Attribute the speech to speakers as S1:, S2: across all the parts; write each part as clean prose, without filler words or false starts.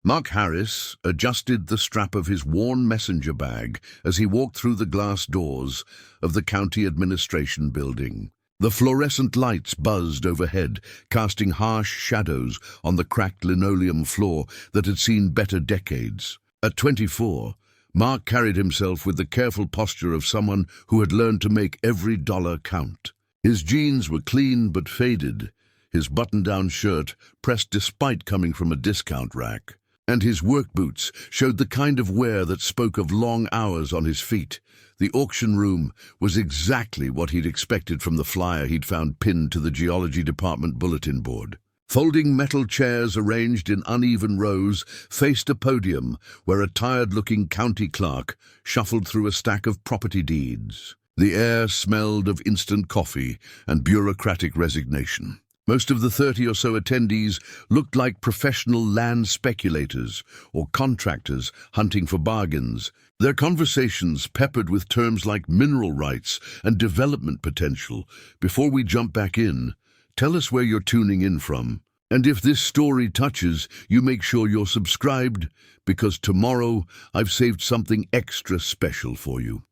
S1: Mark Harris adjusted the strap of his worn messenger bag as he walked through the glass doors of the county administration building. The fluorescent lights buzzed overhead, casting harsh shadows on the cracked linoleum floor that had seen better decades. At 24, Mark carried himself with the careful posture of someone who had learned to make every dollar count. His jeans were clean but faded, his button-down shirt pressed despite coming from a discount rack, and his work boots showed the kind of wear that spoke of long hours on his feet. The auction room was exactly what he'd expected from the flyer he'd found pinned to the geology department bulletin board. Folding metal chairs arranged in uneven rows faced a podium where a tired-looking county clerk shuffled through a stack of property deeds. The air smelled of instant coffee and bureaucratic resignation. Most of the 30 or so attendees looked like professional land speculators or contractors hunting for bargains, their conversations peppered with terms like mineral rights and development potential. Before we jump back in, tell us where you're tuning in from. And if this story touches you, make sure you're subscribed, because tomorrow I've saved something extra special for you.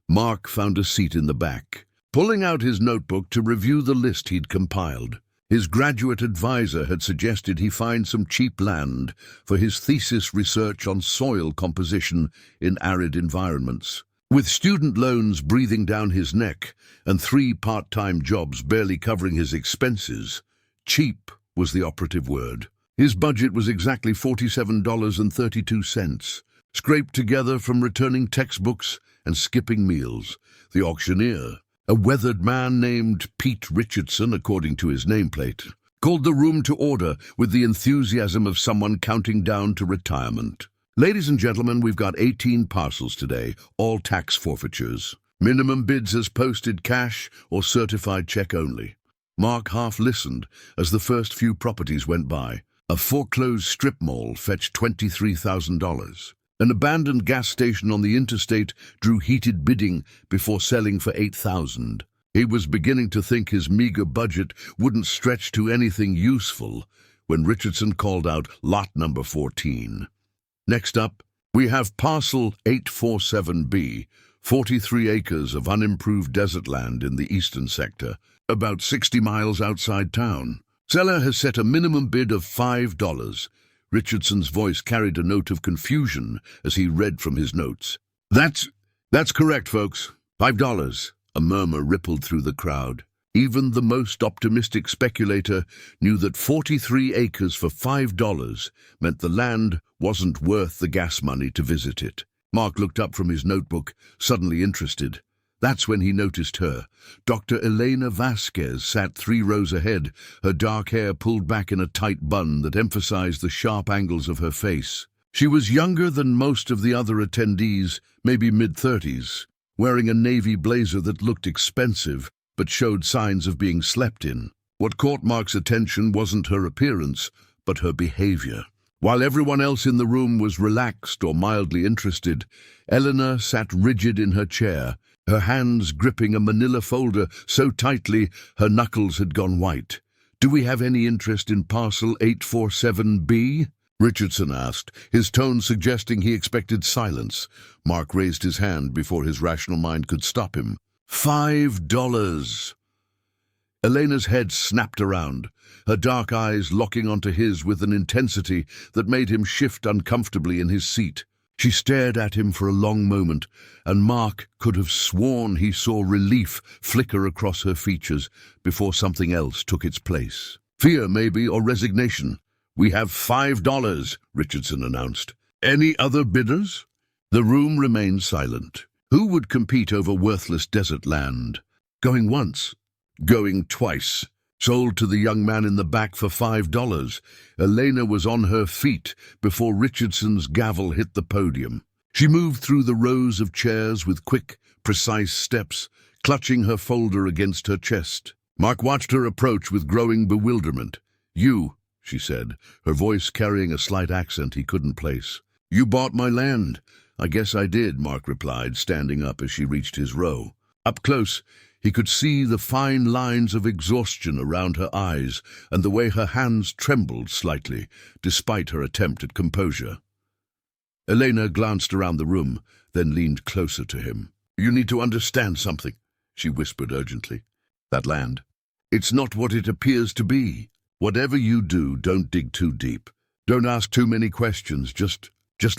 S1: Mark found a seat in the back, pulling out his notebook to review the list he'd compiled. His graduate advisor had suggested he find some cheap land for his thesis research on soil composition in arid environments. With student loans breathing down his neck and 3 part-time jobs barely covering his expenses, cheap was the operative word. His budget was exactly $47.32, scraped together from returning textbooks and skipping meals. The auctioneer, a weathered man named Pete Richardson, according to his nameplate, called the room to order with the enthusiasm of someone counting down to retirement. Ladies and gentlemen, we've got 18 parcels today, all tax forfeitures. Minimum bids as posted, cash or certified check only. Mark half listened as the first few properties went by. A foreclosed strip mall fetched $23,000. An abandoned gas station on the interstate drew heated bidding before selling for $8,000. He was beginning to think his meager budget wouldn't stretch to anything useful when Richardson called out lot number 14. Next up, we have parcel 847B, 43 acres of unimproved desert land in the eastern sector, about 60 miles outside town. Seller has set a minimum bid of $5. Richardson's voice carried a note of confusion as he read from his notes. That's correct, folks. $5. A murmur rippled through the crowd. Even the most optimistic speculator knew that 43 acres for $5 meant the land wasn't worth the gas money to visit it. Mark looked up from his notebook, suddenly interested. That's when he noticed her. Dr. Elena Vasquez sat 3 rows ahead, her dark hair pulled back in a tight bun that emphasized the sharp angles of her face. She was younger than most of the other attendees, maybe mid-30s, wearing a navy blazer that looked expensive but showed signs of being slept in. What caught Mark's attention wasn't her appearance, but her behavior. While everyone else in the room was relaxed or mildly interested, Eleanor sat rigid in her chair, her hands gripping a manila folder so tightly her knuckles had gone white. "Do we have any interest in parcel 847B?" Richardson asked, his tone suggesting he expected silence. Mark raised his hand before his rational mind could stop him. $5. Elena's head snapped around, her dark eyes locking onto his with an intensity that made him shift uncomfortably in his seat. She stared at him for a long moment, and Mark could have sworn he saw relief flicker across her features before something else took its place. "Fear, maybe, or resignation. We have $5, Richardson announced. "Any other bidders?" The room remained silent. Who would compete over worthless desert land? Going once, going twice. Sold to the young man in the back for $5. Elena was on her feet before Richardson's gavel hit the podium. She moved through the rows of chairs with quick, precise steps, clutching her folder against her chest. Mark watched her approach with growing bewilderment. "You," she said, her voice carrying a slight accent he couldn't place. "You bought my land." "I guess I did," Mark replied, standing up as she reached his row. Up close, He could see the fine lines of exhaustion around her eyes and the way her hands trembled slightly, despite her attempt at composure. Elena glanced around the room, then leaned closer to him. "You need to understand something," she whispered urgently. "That land, it's not what it appears to be. Whatever you do, don't dig too deep. Don't ask too many questions, just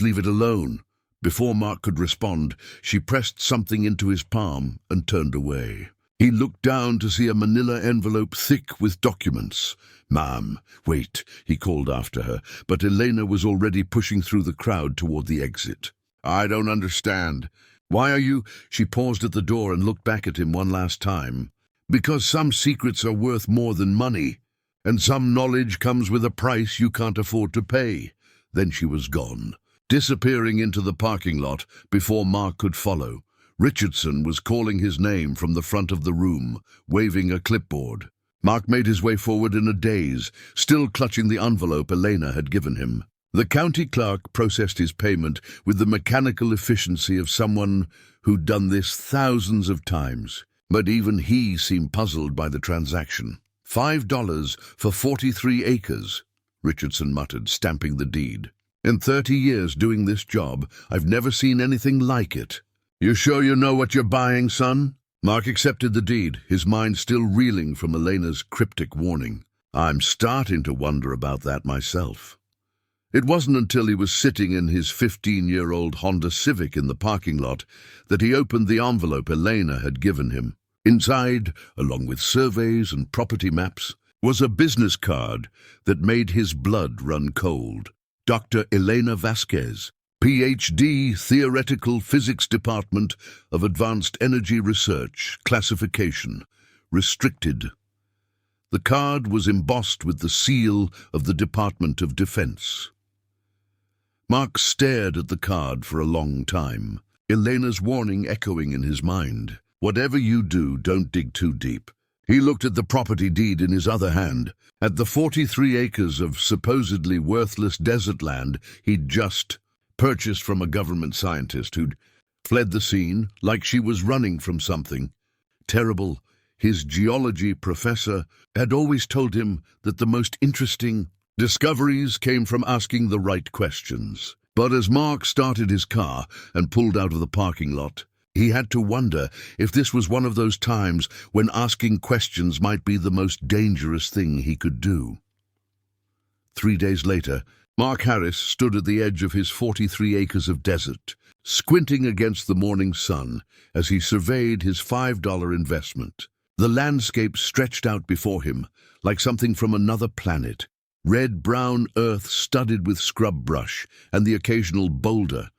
S1: leave it alone." Before Mark could respond, she pressed something into his palm and turned away. He looked down to see a manila envelope thick with documents. "Ma'am, wait," he called after her, but Elena was already pushing through the crowd toward the exit. "I don't understand. Why are you—" She paused at the door and looked back at him one last time. "Because some secrets are worth more than money, and some knowledge comes with a price you can't afford to pay." Then she was gone, disappearing into the parking lot before Mark could follow. Richardson was calling his name from the front of the room, waving a clipboard. Mark made his way forward in a daze, still clutching the envelope Elena had given him. The county clerk processed his payment with the mechanical efficiency of someone who'd done this thousands of times. But even he seemed puzzled by the transaction. $5 for 43 acres, Richardson muttered, stamping the deed. "In 30 years doing this job, I've never seen anything like it." "You sure you know what you're buying, son?" Mark accepted the deed, his mind still reeling from Elena's cryptic warning. "I'm starting to wonder about that myself." It wasn't until he was sitting in his 15-year-old Honda Civic in the parking lot that he opened the envelope Elena had given him. Inside, along with surveys and property maps, was a business card that made his blood run cold. Dr. Elena Vasquez, Ph.D., Theoretical Physics Department of Advanced Energy Research, Classification, Restricted. The card was embossed with the seal of the Department of Defense. Mark stared at the card for a long time, Elena's warning echoing in his mind. "Whatever you do, don't dig too deep." He looked at the property deed in his other hand, at the 43 acres of supposedly worthless desert land he'd just purchased from a government scientist who'd fled the scene like she was running from something terrible. His geology professor had always told him that the most interesting discoveries came from asking the right questions. But as Mark started his car and pulled out of the parking lot, he had to wonder if this was one of those times when asking questions might be the most dangerous thing he could do. 3 days later, Mark Harris stood at the edge of his 43 acres of desert, squinting against the morning sun as he surveyed his $5 investment. The landscape stretched out before him like something from another planet, red-brown earth studded with scrub brush and the occasional boulder,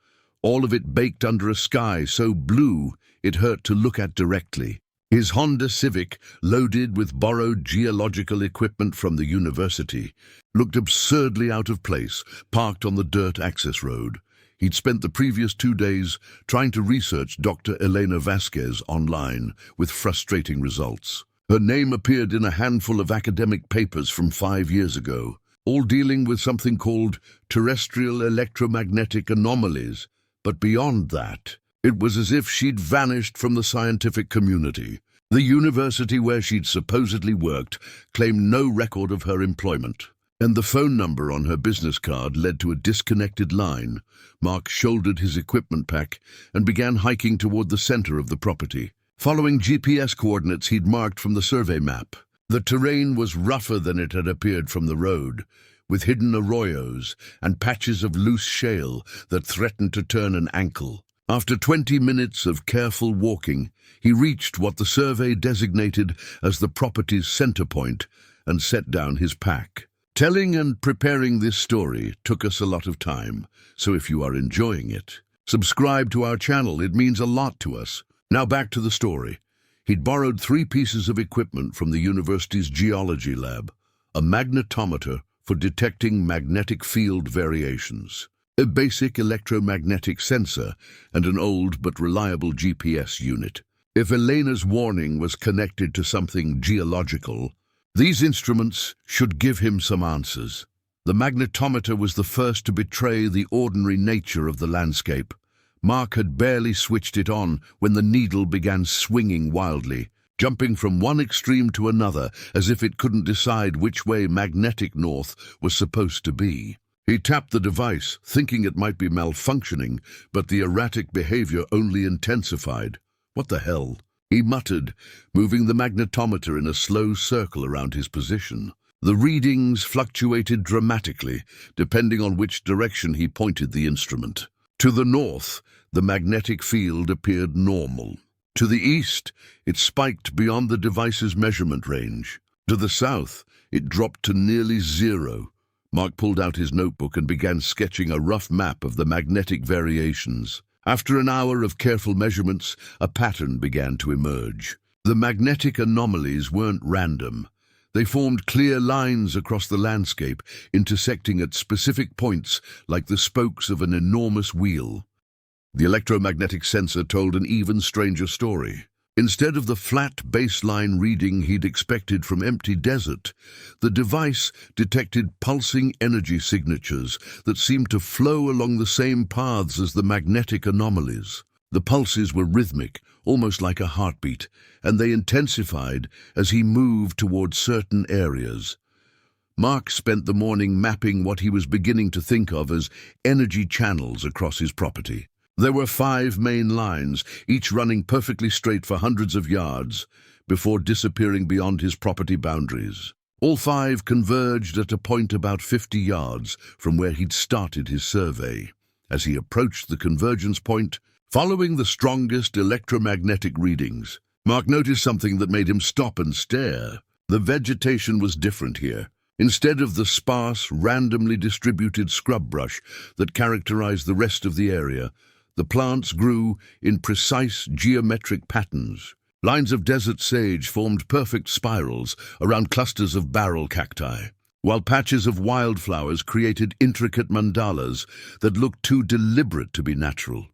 S1: all of it baked under a sky so blue it hurt to look at directly. His Honda Civic, loaded with borrowed geological equipment from the university, looked absurdly out of place, parked on the dirt access road. He'd spent the previous 2 days trying to research Dr. Elena Vasquez online, with frustrating results. Her name appeared in a handful of academic papers from 5 years ago, all dealing with something called terrestrial electromagnetic anomalies. But beyond that, it was as if she'd vanished from the scientific community. The university where she'd supposedly worked claimed no record of her employment, and the phone number on her business card led to a disconnected line. Mark shouldered his equipment pack and began hiking toward the center of the property, following GPS coordinates he'd marked from the survey map. The terrain was rougher than it had appeared from the road, with hidden arroyos and patches of loose shale that threatened to turn an ankle. After 20 minutes of careful walking, he reached what the survey designated as the property's center point and set down his pack. Telling and preparing this story took us a lot of time, so if you are enjoying it, subscribe to our channel. It means a lot to us. Now back to the story. He'd borrowed 3 pieces of equipment from the university's geology lab: a magnetometer for detecting magnetic field variations, a basic electromagnetic sensor, and an old but reliable GPS unit. If Elena's warning was connected to something geological, these instruments should give him some answers. The magnetometer was the first to betray the ordinary nature of the landscape. Mark had barely switched it on when the needle began swinging wildly. jumping from one extreme to another as if it couldn't decide which way magnetic north was supposed to be. He tapped the device, thinking it might be malfunctioning, but the erratic behavior only intensified. "What the hell?" he muttered, moving the magnetometer in a slow circle around his position. The readings fluctuated dramatically, depending on which direction he pointed the instrument. To the north, the magnetic field appeared normal. To the east, it spiked beyond the device's measurement range. To the south, it dropped to nearly zero. Mark pulled out his notebook and began sketching a rough map of the magnetic variations. After an hour of careful measurements, a pattern began to emerge. The magnetic anomalies weren't random. They formed clear lines across the landscape, intersecting at specific points like the spokes of an enormous wheel. The electromagnetic sensor told an even stranger story. Instead of the flat baseline reading he'd expected from empty desert, the device detected pulsing energy signatures that seemed to flow along the same paths as the magnetic anomalies. The pulses were rhythmic, almost like a heartbeat, and they intensified as he moved toward certain areas. Mark spent the morning mapping what he was beginning to think of as energy channels across his property. There were 5 main lines, each running perfectly straight for hundreds of yards, before disappearing beyond his property boundaries. All 5 converged at a point about 50 yards from where he'd started his survey. As he approached the convergence point, following the strongest electromagnetic readings, Mark noticed something that made him stop and stare. The vegetation was different here. Instead of the sparse, randomly distributed scrub brush that characterized the rest of the area, the plants grew in precise geometric patterns. Lines of desert sage formed perfect spirals around clusters of barrel cacti, while patches of wildflowers created intricate mandalas that looked too deliberate to be natural.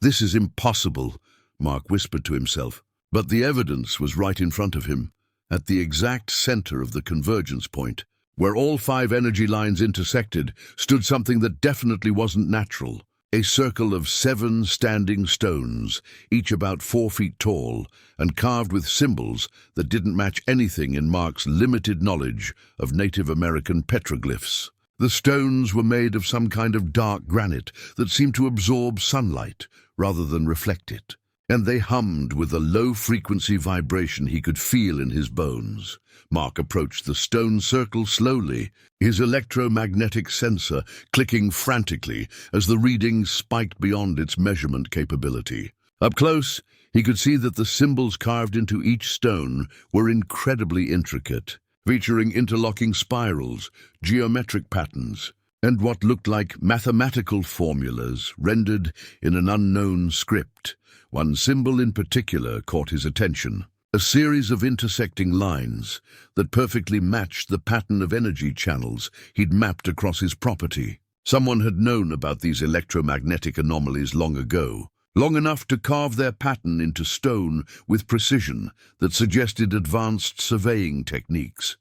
S1: "This is impossible," Mark whispered to himself, but the evidence was right in front of him, at the exact center of the convergence point. Where all 5 energy lines intersected stood something that definitely wasn't natural. A circle of 7 standing stones, each about 4 feet tall, and carved with symbols that didn't match anything in Mark's limited knowledge of Native American petroglyphs. The stones were made of some kind of dark granite that seemed to absorb sunlight rather than reflect it, and they hummed with a low-frequency vibration he could feel in his bones. Mark approached the stone circle slowly, his electromagnetic sensor clicking frantically as the readings spiked beyond its measurement capability. Up close, he could see that the symbols carved into each stone were incredibly intricate, featuring interlocking spirals, geometric patterns, and what looked like mathematical formulas rendered in an unknown script. One symbol in particular caught his attention. A series of intersecting lines that perfectly matched the pattern of energy channels he'd mapped across his property. Someone had known about these electromagnetic anomalies long ago, long enough to carve their pattern into stone with precision that suggested advanced surveying techniques.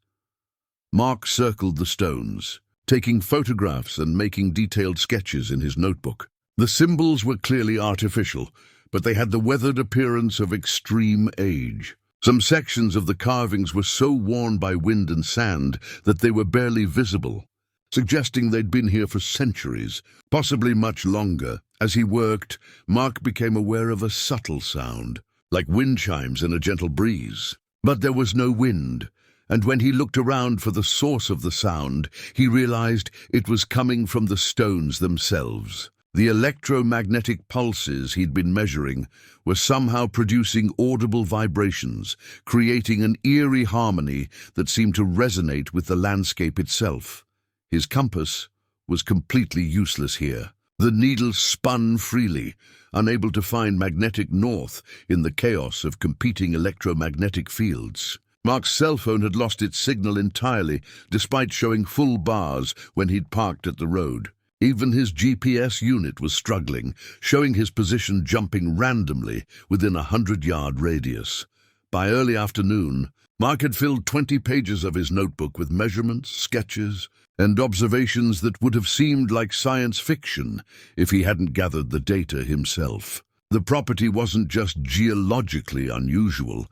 S1: Mark circled the stones, taking photographs and making detailed sketches in his notebook. The symbols were clearly artificial, but they had the weathered appearance of extreme age. Some sections of the carvings were so worn by wind and sand that they were barely visible, suggesting they'd been here for centuries, possibly much longer. As he worked, Mark became aware of a subtle sound, like wind chimes in a gentle breeze. But there was no wind, and when he looked around for the source of the sound, he realized it was coming from the stones themselves. The electromagnetic pulses he'd been measuring were somehow producing audible vibrations, creating an eerie harmony that seemed to resonate with the landscape itself. His compass was completely useless here. The needle spun freely, unable to find magnetic north in the chaos of competing electromagnetic fields. Mark's cell phone had lost its signal entirely, despite showing full bars when he'd parked at the road. Even his GPS unit was struggling, showing his position jumping randomly within a 100-yard radius. By early afternoon, Mark had filled 20 pages of his notebook with measurements, sketches, and observations that would have seemed like science fiction if he hadn't gathered the data himself. The property wasn't just geologically unusual,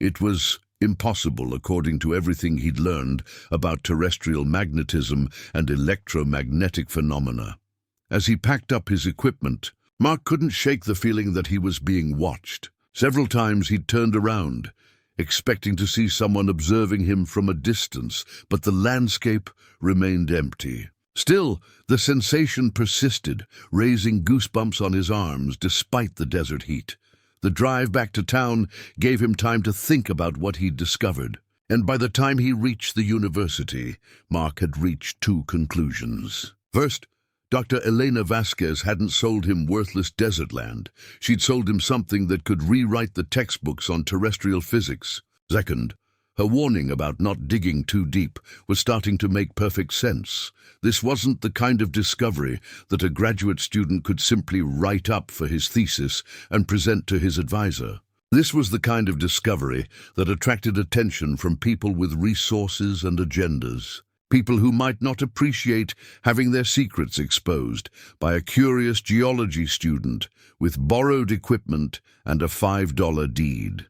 S1: It was impossible, according to everything he'd learned about terrestrial magnetism and electromagnetic phenomena. As he packed up his equipment, Mark couldn't shake the feeling that he was being watched. Several times he'd turned around, expecting to see someone observing him from a distance, but the landscape remained empty. Still, the sensation persisted, raising goosebumps on his arms despite the desert heat. The drive back to town gave him time to think about what he'd discovered, and by the time he reached the university, Mark had reached two conclusions. First, Dr. Elena Vasquez hadn't sold him worthless desert land. She'd sold him something that could rewrite the textbooks on terrestrial physics. Second, her warning about not digging too deep was starting to make perfect sense. This wasn't the kind of discovery that a graduate student could simply write up for his thesis and present to his advisor. This was the kind of discovery that attracted attention from people with resources and agendas. People who might not appreciate having their secrets exposed by a curious geology student with borrowed equipment and a $5 deed.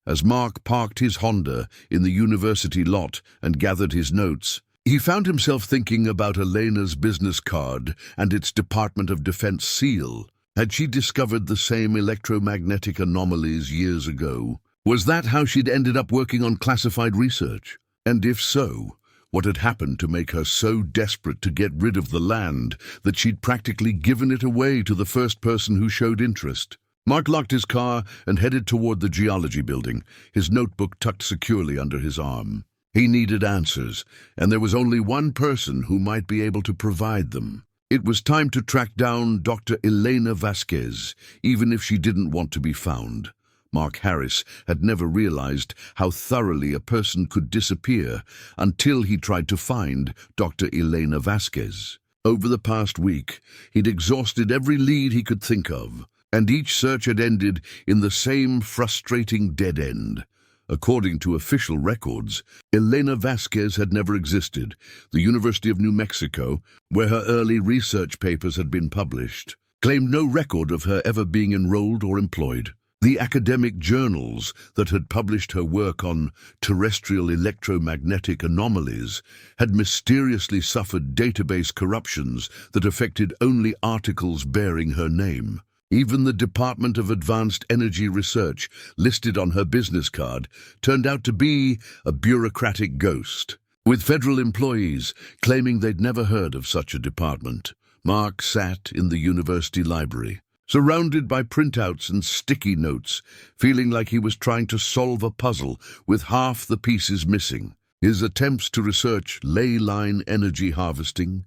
S1: As Mark parked his Honda in the university lot and gathered his notes, he found himself thinking about Elena's business card and its Department of Defense seal. Had she discovered the same electromagnetic anomalies years ago? Was that how she'd ended up working on classified research? And if so, what had happened to make her so desperate to get rid of the land that she'd practically given it away to the first person who showed interest? Mark locked his car and headed toward the geology building, his notebook tucked securely under his arm. He needed answers, and there was only one person who might be able to provide them. It was time to track down Dr. Elena Vasquez, even if she didn't want to be found. Mark Harris had never realized how thoroughly a person could disappear until he tried to find Dr. Elena Vasquez. Over the past week, he'd exhausted every lead he could think of, and each search had ended in the same frustrating dead end. According to official records, Elena Vasquez had never existed. The University of New Mexico, where her early research papers had been published, claimed no record of her ever being enrolled or employed. The academic journals that had published her work on terrestrial electromagnetic anomalies had mysteriously suffered database corruptions that affected only articles bearing her name. Even the Department of Advanced Energy Research, listed on her business card, turned out to be a bureaucratic ghost, with federal employees claiming they'd never heard of such a department. Mark sat in the university library, surrounded by printouts and sticky notes, feeling like he was trying to solve a puzzle with half the pieces missing. His attempts to research ley line energy harvesting,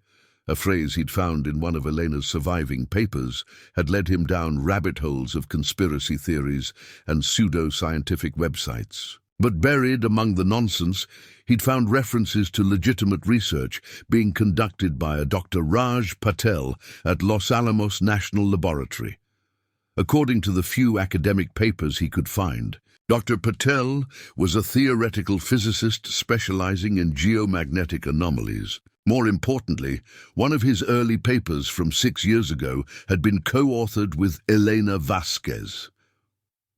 S1: a phrase he'd found in one of Elena's surviving papers, had led him down rabbit holes of conspiracy theories and pseudo-scientific websites. But buried among the nonsense, he'd found references to legitimate research being conducted by a Dr. Raj Patel at Los Alamos National Laboratory. According to the few academic papers he could find, Dr. Patel was a theoretical physicist specializing in geomagnetic anomalies. More importantly, one of his early papers from 6 years ago had been co-authored with Elena Vasquez.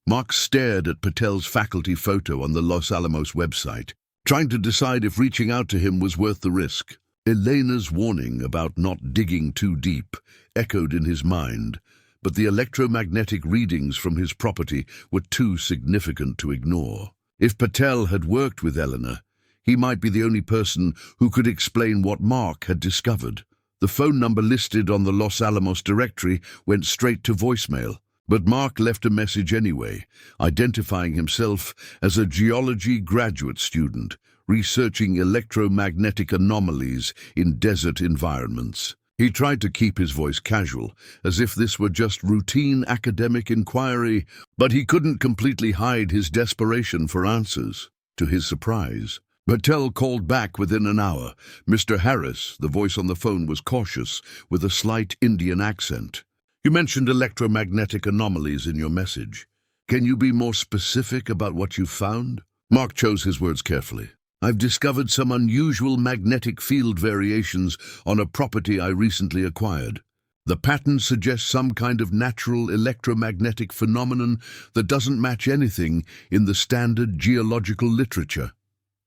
S1: Mark stared at Patel's faculty photo on the Los Alamos website, trying to decide if reaching out to him was worth the risk. Elena's warning about not digging too deep echoed in his mind, but the electromagnetic readings from his property were too significant to ignore. If Patel had worked with Elena, he might be the only person who could explain what Mark had discovered. The phone number listed on the Los Alamos directory went straight to voicemail, but Mark left a message anyway, identifying himself as a geology graduate student researching electromagnetic anomalies in desert environments. He tried to keep his voice casual, as if this were just routine academic inquiry, but he couldn't completely hide his desperation for answers. To his surprise, Patel called back within an hour. Mr. Harris, the voice on the phone, was cautious, with a slight Indian accent. You mentioned electromagnetic anomalies in your message. Can you be more specific about what you found? Mark chose his words carefully. I've discovered some unusual magnetic field variations on a property I recently acquired. The pattern suggests some kind of natural electromagnetic phenomenon that doesn't match anything in the standard geological literature.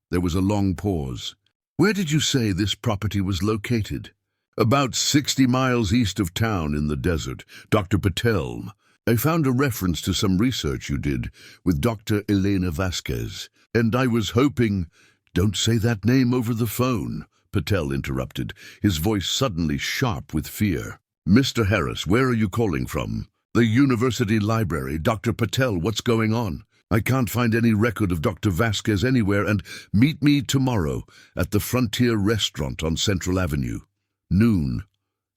S1: There was a long pause. Where did you say this property was located? About 60 miles east of town in the desert, Dr. Patel. I found a reference to some research you did with Dr. Elena Vasquez, and I was hoping— Don't say that name over the phone, Patel interrupted, his voice suddenly sharp with fear. Mr. Harris, where are you calling from? The university library. Dr. Patel, what's going on? I can't find any record of Dr. Vasquez anywhere, and meet me tomorrow at the Frontier Restaurant on Central Avenue. Noon.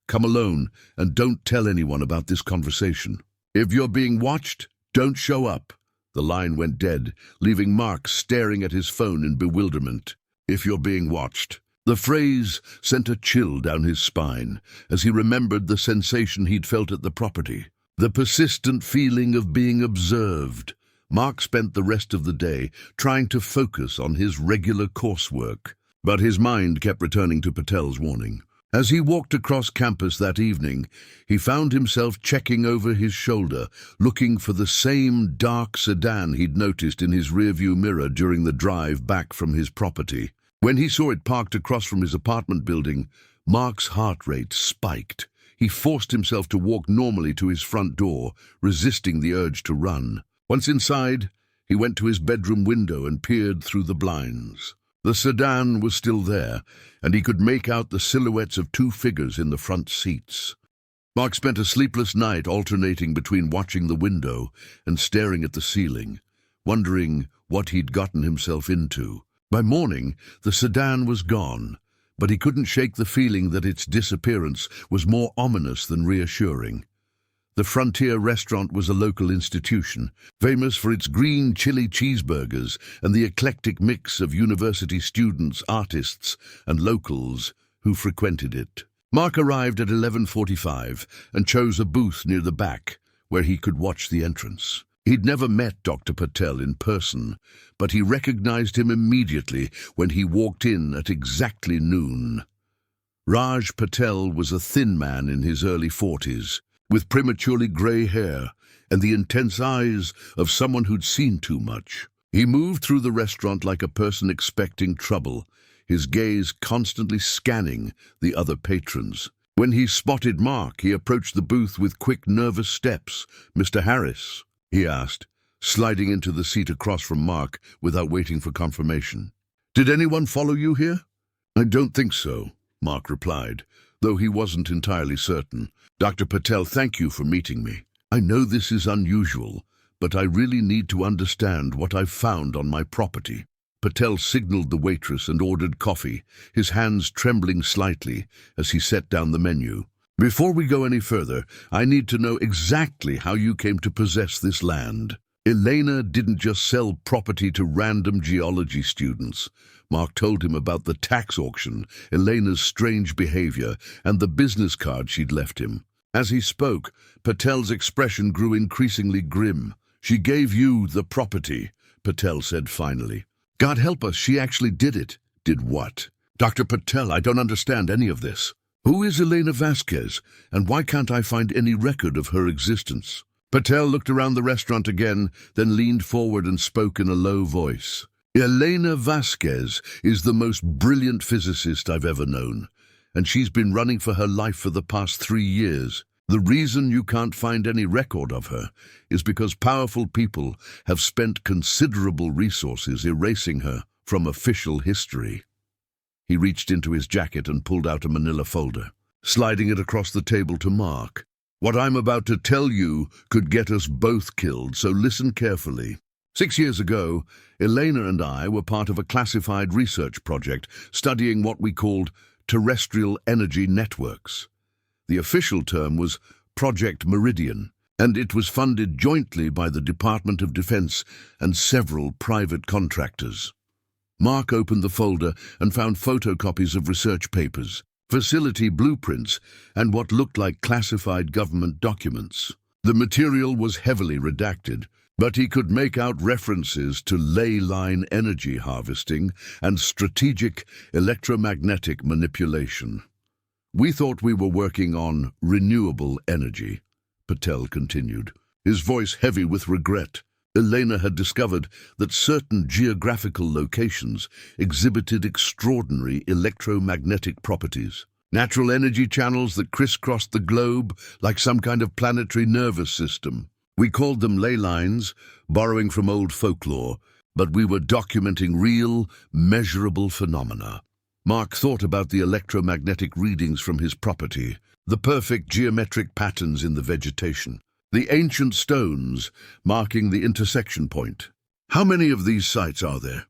S1: Come alone, and don't tell anyone about this conversation. If you're being watched, don't show up. The line went dead, leaving Mark staring at his phone in bewilderment. If you're being watched. The phrase sent a chill down his spine as he remembered the sensation he'd felt at the property. The persistent feeling of being observed. Mark spent the rest of the day trying to focus on his regular coursework, but his mind kept returning to Patel's warning. As he walked across campus that evening, he found himself checking over his shoulder, looking for the same dark sedan he'd noticed in his rearview mirror during the drive back from his property. When he saw it parked across from his apartment building, Mark's heart rate spiked. He forced himself to walk normally to his front door, resisting the urge to run. Once inside, he went to his bedroom window and peered through the blinds. The sedan was still there, and he could make out the silhouettes of two figures in the front seats. Mark spent a sleepless night alternating between watching the window and staring at the ceiling, wondering what he'd gotten himself into. By morning, the sedan was gone, but he couldn't shake the feeling that its disappearance was more ominous than reassuring. The Frontier Restaurant was a local institution, famous for its green chili cheeseburgers and the eclectic mix of university students, artists, and locals who frequented it. Mark arrived at 11:45 and chose a booth near the back, where he could watch the entrance. He'd never met Dr. Patel in person, but he recognized him immediately when he walked in at exactly noon. Raj Patel was a thin man in his early 40s, with prematurely grey hair and the intense eyes of someone who'd seen too much. He moved through the restaurant like a person expecting trouble, his gaze constantly scanning the other patrons. When he spotted Mark, he approached the booth with quick, nervous steps. "Mr. Harris?" he asked, sliding into the seat across from Mark without waiting for confirmation. "Did anyone follow you here?" "I don't think so," Mark replied, though he wasn't entirely certain. "Dr. Patel, thank you for meeting me. I know this is unusual, but I really need to understand what I've found on my property." Patel signaled the waitress and ordered coffee, his hands trembling slightly as he set down the menu. "Before we go any further, I need to know exactly how you came to possess this land." Elena didn't just sell property to random geology students. Mark told him about the tax auction, Elena's strange behavior, and the business card she'd left him. As he spoke, Patel's expression grew increasingly grim. "She gave you the property," Patel said finally. "God help us, she actually did it." "Did what?" "Dr. Patel, I don't understand any of this. Who is Elena Vasquez, and why can't I find any record of her existence?" Patel looked around the restaurant again, then leaned forward and spoke in a low voice. "Elena Vasquez is the most brilliant physicist I've ever known, and she's been running for her life for the past 3 years. The reason you can't find any record of her is because powerful people have spent considerable resources erasing her from official history." He reached into his jacket and pulled out a manila folder, sliding it across the table to Mark. "What I'm about to tell you could get us both killed, so listen carefully. 6 years ago, Elena and I were part of a classified research project studying what we called terrestrial energy networks. The official term was Project Meridian, and it was funded jointly by the Department of Defense and several private contractors." Mark opened the folder and found photocopies of research papers, facility blueprints, and what looked like classified government documents. The material was heavily redacted, but he could make out references to ley line energy harvesting and strategic electromagnetic manipulation. We thought we were working on renewable energy, Patel continued, his voice heavy with regret. Elena had discovered that certain geographical locations exhibited extraordinary electromagnetic properties. Natural energy channels that crisscrossed the globe like some kind of planetary nervous system. We called them ley lines, borrowing from old folklore, but we were documenting real, measurable phenomena. Mark thought about the electromagnetic readings from his property, the perfect geometric patterns in the vegetation, the ancient stones marking the intersection point. How many of these sites are there?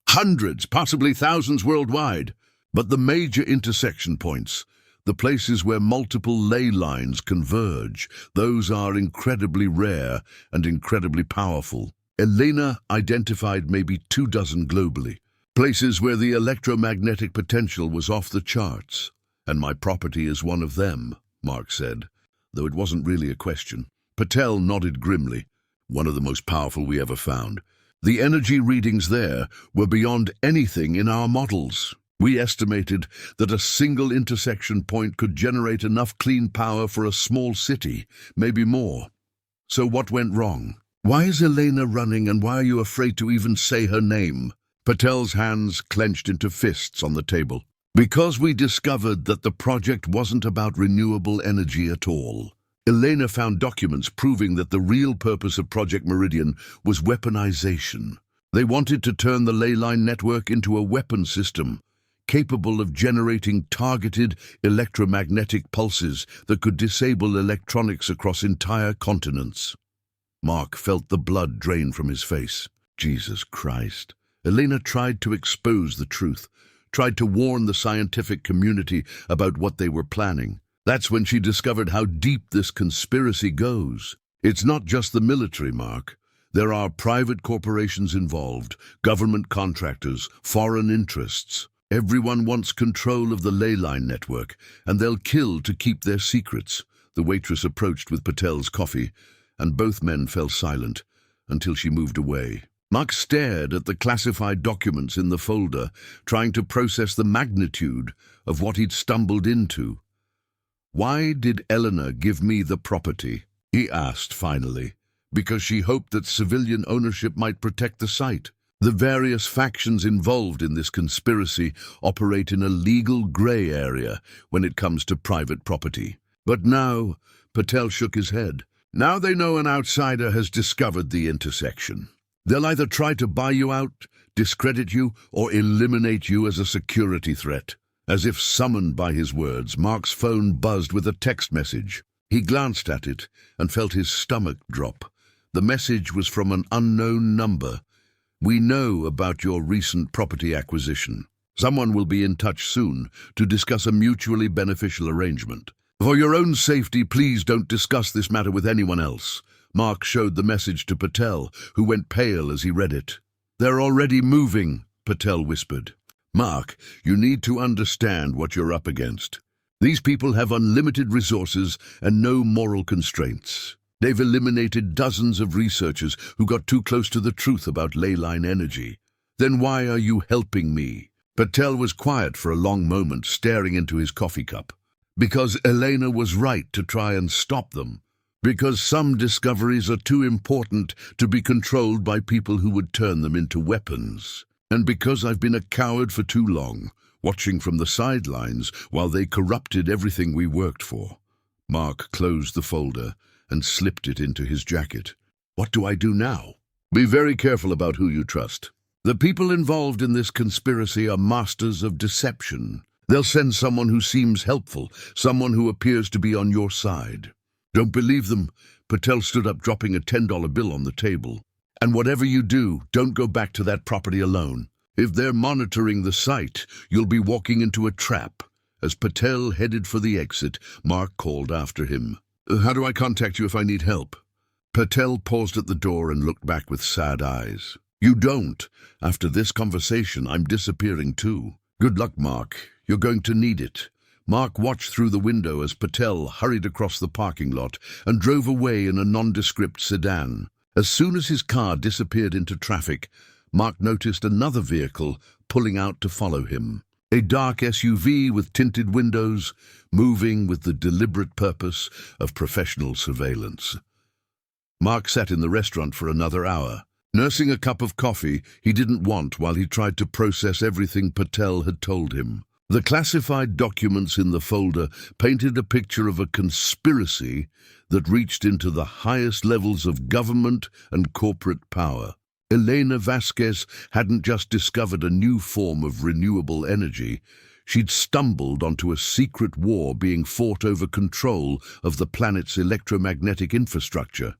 S1: Hundreds, possibly thousands worldwide. But the major intersection points, the places where multiple ley lines converge, those are incredibly rare and incredibly powerful. Elena identified maybe 24 globally, places where the electromagnetic potential was off the charts. And my property is one of them, Mark said, though it wasn't really a question. Patel nodded grimly. One of the most powerful we ever found. The energy readings there were beyond anything in our models. We estimated that a single intersection point could generate enough clean power for a small city, maybe more. So what went wrong? Why is Elena running, and why are you afraid to even say her name? Patel's hands clenched into fists on the table. Because we discovered that the project wasn't about renewable energy at all. Elena found documents proving that the real purpose of Project Meridian was weaponization. They wanted to turn the ley line network into a weapon system, capable of generating targeted electromagnetic pulses that could disable electronics across entire continents. Mark felt the blood drain from his face. Jesus Christ. Elena tried to expose the truth, tried to warn the scientific community about what they were planning. That's when she discovered how deep this conspiracy goes. It's not just the military, Mark. There are private corporations involved, government contractors, foreign interests. Everyone wants control of the ley line network, and they'll kill to keep their secrets. The waitress approached with Patel's coffee, and both men fell silent until she moved away. Mark stared at the classified documents in the folder, trying to process the magnitude of what he'd stumbled into. Why did Eleanor give me the property? He asked finally. Because she hoped that civilian ownership might protect the site. The various factions involved in this conspiracy operate in a legal gray area when it comes to private property. But now, Patel shook his head. Now they know an outsider has discovered the intersection. They'll either try to buy you out, discredit you, or eliminate you as a security threat. As if summoned by his words, Mark's phone buzzed with a text message. He glanced at it and felt his stomach drop. The message was from an unknown number. We know about your recent property acquisition. Someone will be in touch soon to discuss a mutually beneficial arrangement. For your own safety, please don't discuss this matter with anyone else. Mark showed the message to Patel, who went pale as he read it. They're already moving, Patel whispered. Mark, you need to understand what you're up against. These people have unlimited resources and no moral constraints. They've eliminated dozens of researchers who got too close to the truth about ley line energy. Then why are you helping me? Patel was quiet for a long moment, staring into his coffee cup. Because Elena was right to try and stop them. Because some discoveries are too important to be controlled by people who would turn them into weapons. And because I've been a coward for too long, watching from the sidelines while they corrupted everything we worked for. Mark closed the folder and slipped it into his jacket. What do I do now? Be very careful about who you trust. The people involved in this conspiracy are masters of deception. They'll send someone who seems helpful, someone who appears to be on your side. Don't believe them. Patel stood up, dropping a $10 bill on the table. And whatever you do, don't go back to that property alone. If they're monitoring the site, you'll be walking into a trap. As Patel headed for the exit, Mark called after him. How do I contact you if I need help? Patel paused at the door and looked back with sad eyes. You don't. After this conversation, I'm disappearing too. Good luck, Mark. You're going to need it. Mark watched through the window as Patel hurried across the parking lot and drove away in a nondescript sedan. As soon as his car disappeared into traffic, Mark noticed another vehicle pulling out to follow him. A dark SUV with tinted windows, moving with the deliberate purpose of professional surveillance. Mark sat in the restaurant for another hour, nursing a cup of coffee he didn't want while he tried to process everything Patel had told him. The classified documents in the folder painted a picture of a conspiracy that reached into the highest levels of government and corporate power. Elena Vasquez hadn't just discovered a new form of renewable energy. She'd stumbled onto a secret war being fought over control of the planet's electromagnetic infrastructure.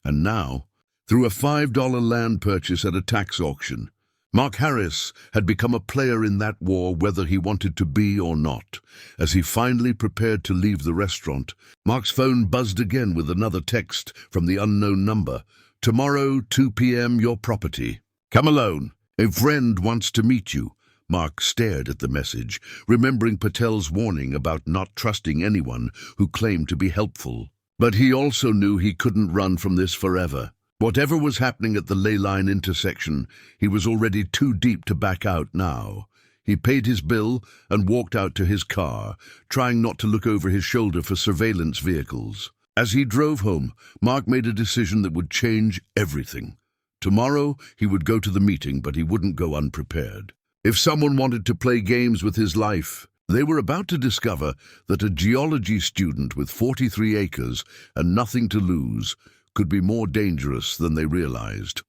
S1: And now, through a $5 land purchase at a tax auction, Mark Harris had become a player in that war whether he wanted to be or not. As he finally prepared to leave the restaurant, Mark's phone buzzed again with another text from the unknown number. "Tomorrow, 2 p.m., your property. Come alone. A friend wants to meet you." Mark stared at the message, remembering Patel's warning about not trusting anyone who claimed to be helpful. But he also knew he couldn't run from this forever. Whatever was happening at the ley line intersection, he was already too deep to back out now. He paid his bill and walked out to his car, trying not to look over his shoulder for surveillance vehicles. As he drove home, Mark made a decision that would change everything. Tomorrow, he would go to the meeting, but he wouldn't go unprepared. If someone wanted to play games with his life, they were about to discover that a geology student with 43 acres and nothing to lose could be more dangerous than they realized.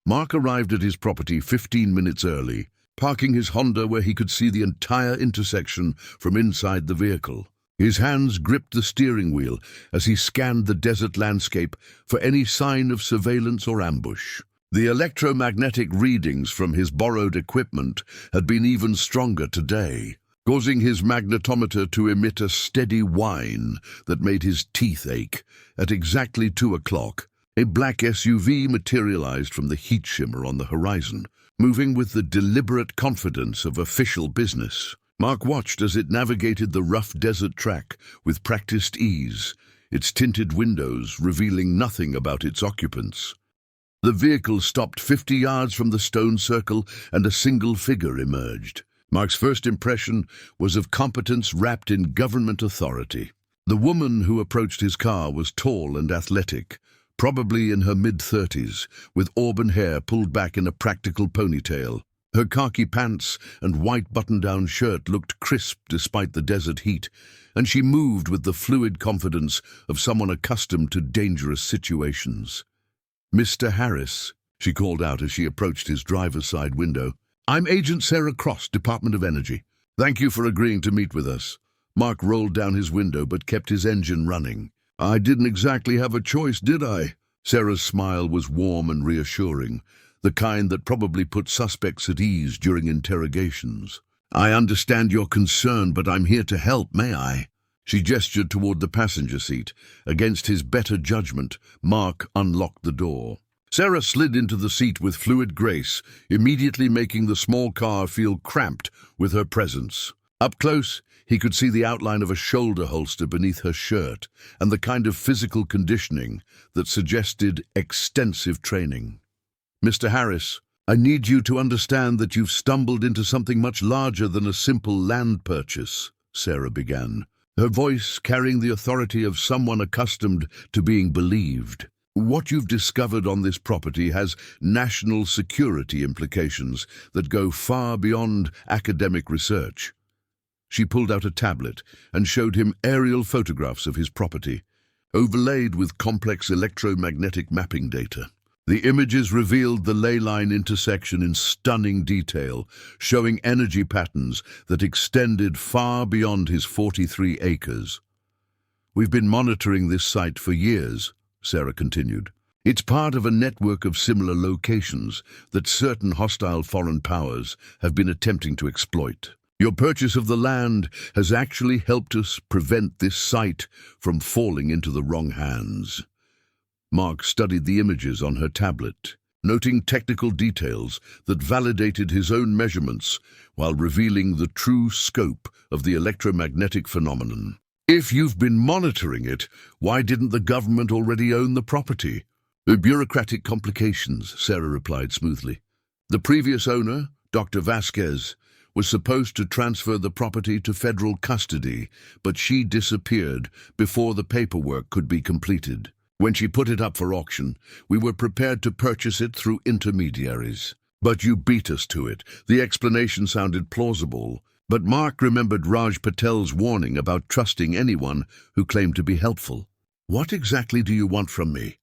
S1: Mark arrived at his property 15 minutes early, parking his Honda where he could see the entire intersection from inside the vehicle. His hands gripped the steering wheel as he scanned the desert landscape for any sign of surveillance or ambush. The electromagnetic readings from his borrowed equipment had been even stronger today, causing his magnetometer to emit a steady whine that made his teeth ache. At exactly 2 o'clock, a black SUV materialized from the heat shimmer on the horizon, moving with the deliberate confidence of official business. Mark watched as it navigated the rough desert track with practiced ease, its tinted windows revealing nothing about its occupants. The vehicle stopped 50 yards from the stone circle and a single figure emerged. Mark's first impression was of competence wrapped in government authority. The woman who approached his car was tall and athletic, probably in her mid-30s, with auburn hair pulled back in a practical ponytail. Her khaki pants and white button-down shirt looked crisp despite the desert heat, and she moved with the fluid confidence of someone accustomed to dangerous situations. "Mr. Harris," she called out as she approached his driver's side window. "I'm Agent Sarah Cross, Department of Energy. Thank you for agreeing to meet with us." Mark rolled down his window but kept his engine running. "I didn't exactly have a choice, did I?" Sarah's smile was warm and reassuring, the kind that probably put suspects at ease during interrogations. "I understand your concern, but I'm here to help, may I?" She gestured toward the passenger seat. Against his better judgment, Mark unlocked the door. Sarah slid into the seat with fluid grace, immediately making the small car feel cramped with her presence. Up close, he could see the outline of a shoulder holster beneath her shirt and the kind of physical conditioning that suggested extensive training. "Mr. Harris, I need you to understand that you've stumbled into something much larger than a simple land purchase," Sarah began, her voice carrying the authority of someone accustomed to being believed. "What you've discovered on this property has national security implications that go far beyond academic research." She pulled out a tablet and showed him aerial photographs of his property, overlaid with complex electromagnetic mapping data. The images revealed the ley line intersection in stunning detail, showing energy patterns that extended far beyond his 43 acres. "We've been monitoring this site for years," Sarah continued. "It's part of a network of similar locations that certain hostile foreign powers have been attempting to exploit. Your purchase of the land has actually helped us prevent this site from falling into the wrong hands." Mark studied the images on her tablet, noting technical details that validated his own measurements while revealing the true scope of the electromagnetic phenomenon. "If you've been monitoring it, why didn't the government already own the property?" "Bureaucratic complications," Sarah replied smoothly. "The previous owner, Dr. Vasquez, was supposed to transfer the property to federal custody, but she disappeared before the paperwork could be completed. When she put it up for auction, we were prepared to purchase it through intermediaries. But you beat us to it. The explanation sounded plausible, but Mark remembered Raj Patel's warning about trusting anyone who claimed to be helpful. What exactly do you want from me?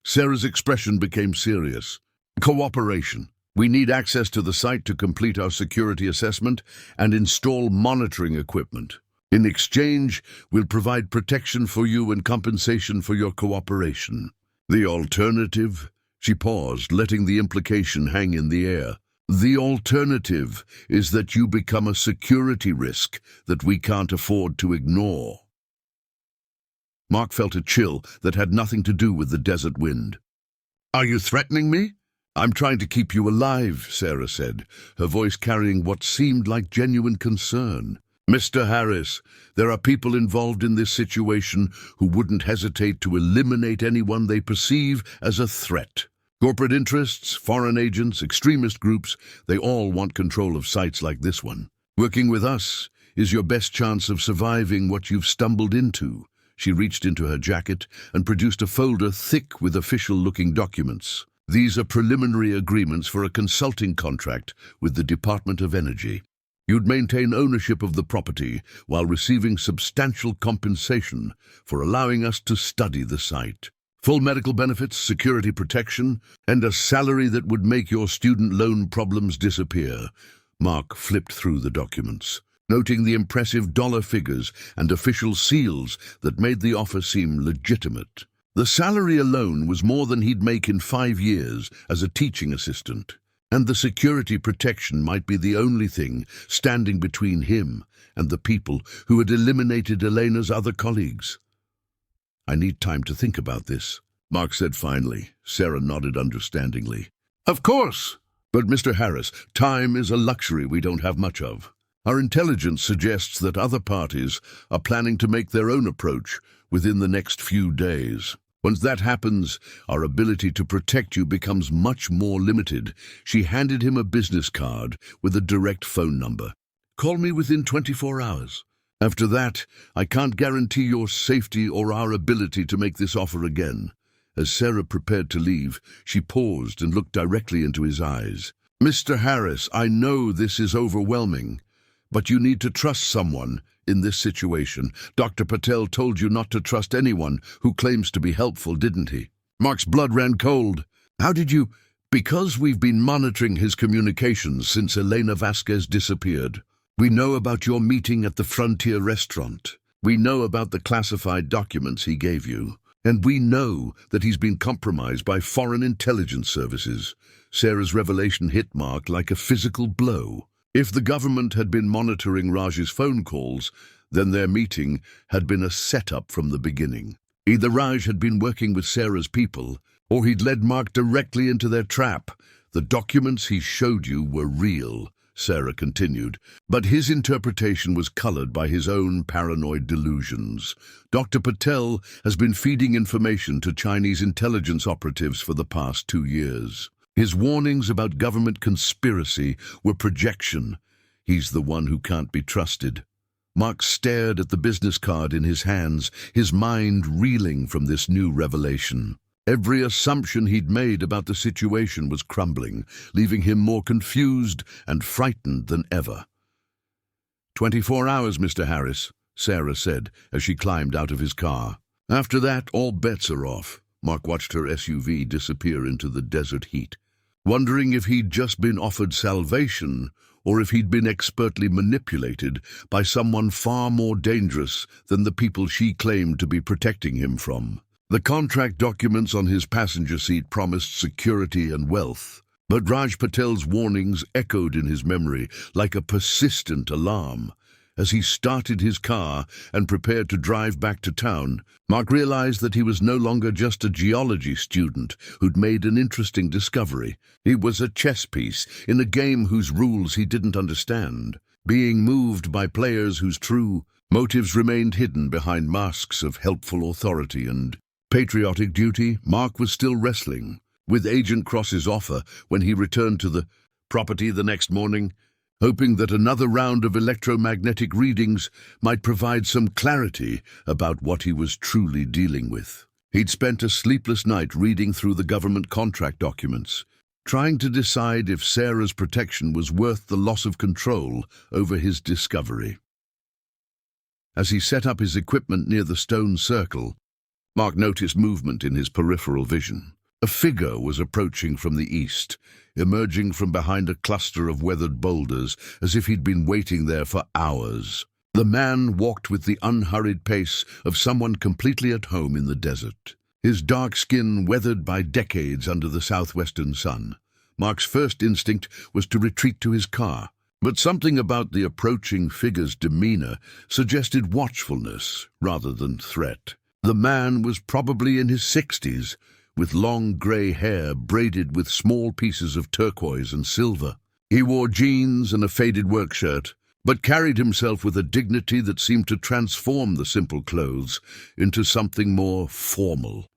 S1: Sarah's expression became serious. Cooperation. We need access to the site to complete our security assessment and install monitoring equipment. In exchange, we'll provide protection for you and compensation for your cooperation. The alternative? She paused, letting the implication hang in the air. The alternative is that you become a security risk that we can't afford to ignore. Mark felt a chill that had nothing to do with the desert wind. Are you threatening me? I'm trying to keep you alive, Sarah said, her voice carrying what seemed like genuine concern. Mr. Harris, there are people involved in this situation who wouldn't hesitate to eliminate anyone they perceive as a threat. Corporate interests, foreign agents, extremist groups, they all want control of sites like this one. Working with us is your best chance of surviving what you've stumbled into. She reached into her jacket and produced a folder thick with official-looking documents. These are preliminary agreements for a consulting contract with the Department of Energy. You'd maintain ownership of the property while receiving substantial compensation for allowing us to study the site. Full medical benefits, security protection, and a salary that would make your student loan problems disappear. Mark flipped through the documents, noting the impressive dollar figures and official seals that made the offer seem legitimate. The salary alone was more than he'd make in 5 years as a teaching assistant, and the security protection might be the only thing standing between him and the people who had eliminated Elena's other colleagues. I need time to think about this, Mark said finally. Sarah nodded understandingly. Of course! But Mr. Harris, time is a luxury we don't have much of. Our intelligence suggests that other parties are planning to make their own approach within the next few days. Once that happens, our ability to protect you becomes much more limited. She handed him a business card with a direct phone number. Call me within 24 hours. After that, I can't guarantee your safety or our ability to make this offer again. As Sarah prepared to leave, she paused and looked directly into his eyes. Mr. Harris, I know this is overwhelming, but you need to trust someone in this situation. Dr. Patel told you not to trust anyone who claims to be helpful, didn't he? Mark's blood ran cold. How did you? Because we've been monitoring his communications since Elena Vasquez disappeared. We know about your meeting at the Frontier restaurant. We know about the classified documents he gave you. And we know that he's been compromised by foreign intelligence services. Sarah's revelation hit Mark like a physical blow. If the government had been monitoring Raj's phone calls, then their meeting had been a setup from the beginning. Either Raj had been working with Sarah's people, or he'd led Mark directly into their trap. The documents he showed you were real, Sarah continued, but his interpretation was colored by his own paranoid delusions. Dr. Patel has been feeding information to Chinese intelligence operatives for the past 2 years. His warnings about government conspiracy were projection. He's the one who can't be trusted. Mark stared at the business card in his hands, his mind reeling from this new revelation. Every assumption he'd made about the situation was crumbling, leaving him more confused and frightened than ever. 24 hours, Mr. Harris, Sarah said as she climbed out of his car. After that, all bets are off. Mark watched her SUV disappear into the desert heat, wondering if he'd just been offered salvation or if he'd been expertly manipulated by someone far more dangerous than the people she claimed to be protecting him from. The contract documents on his passenger seat promised security and wealth, but Raj Patel's warnings echoed in his memory like a persistent alarm. As he started his car and prepared to drive back to town, Mark realized that he was no longer just a geology student who'd made an interesting discovery. He was a chess piece in a game whose rules he didn't understand, being moved by players whose true motives remained hidden behind masks of helpful authority and patriotic duty. Mark was still wrestling with Agent Cross's offer when he returned to the property the next morning. hoping that another round of electromagnetic readings might provide some clarity about what he was truly dealing with. He'd spent a sleepless night reading through the government contract documents, trying to decide if Sarah's protection was worth the loss of control over his discovery. As he set up his equipment near the stone circle, Mark noticed movement in his peripheral vision. A figure was approaching from the east, emerging from behind a cluster of weathered boulders, as if he'd been waiting there for hours. The man walked with the unhurried pace of someone completely at home in the desert, his dark skin weathered by decades under the southwestern sun. Mark's first instinct was to retreat to his car, but something about the approaching figure's demeanor suggested watchfulness rather than threat. The man was probably in his 60s, with long grey hair braided with small pieces of turquoise and silver. He wore jeans and a faded work shirt, but carried himself with a dignity that seemed to transform the simple clothes into something more formal.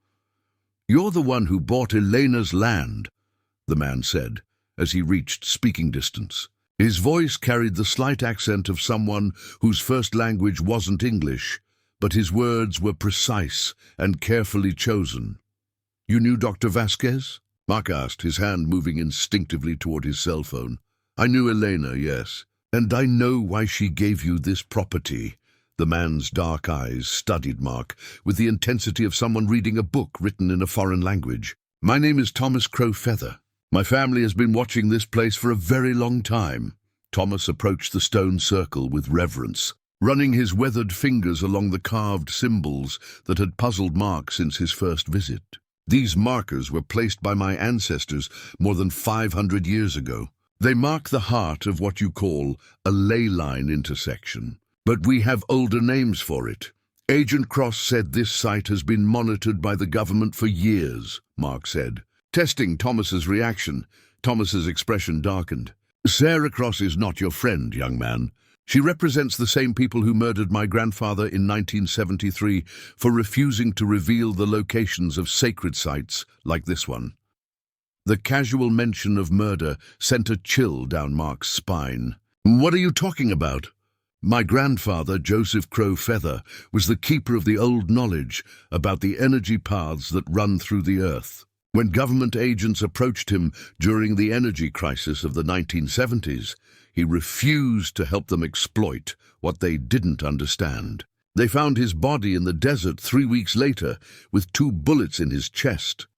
S1: "You're the one who bought Elena's land," the man said, as he reached speaking distance. His voice carried the slight accent of someone whose first language wasn't English, but his words were precise and carefully chosen. "You knew Dr. Vasquez?" Mark asked, his hand moving instinctively toward his cell phone. "I knew Elena, yes. And I know why she gave you this property." The man's dark eyes studied Mark with the intensity of someone reading a book written in a foreign language. "My name is Thomas Crowfeather. My family has been watching this place for a very long time." Thomas approached the stone circle with reverence, running his weathered fingers along the carved symbols that had puzzled Mark since his first visit. "These markers were placed by my ancestors more than 500 years ago. They mark the heart of what you call a ley line intersection, but we have older names for it. Agent Cross said this site has been monitored by the government for years," Mark said. Testing Thomas's reaction, Thomas's expression darkened. "Sarah Cross is not your friend, young man. She represents the same people who murdered my grandfather in 1973 for refusing to reveal the locations of sacred sites like this one." The casual mention of murder sent a chill down Mark's spine. "What are you talking about?" "My grandfather, Joseph Crowfeather, was the keeper of the old knowledge about the energy paths that run through the earth. When government agents approached him during the energy crisis of the 1970s, he refused to help them exploit what they didn't understand. They found his body in the desert 3 weeks later with 2 bullets in his chest."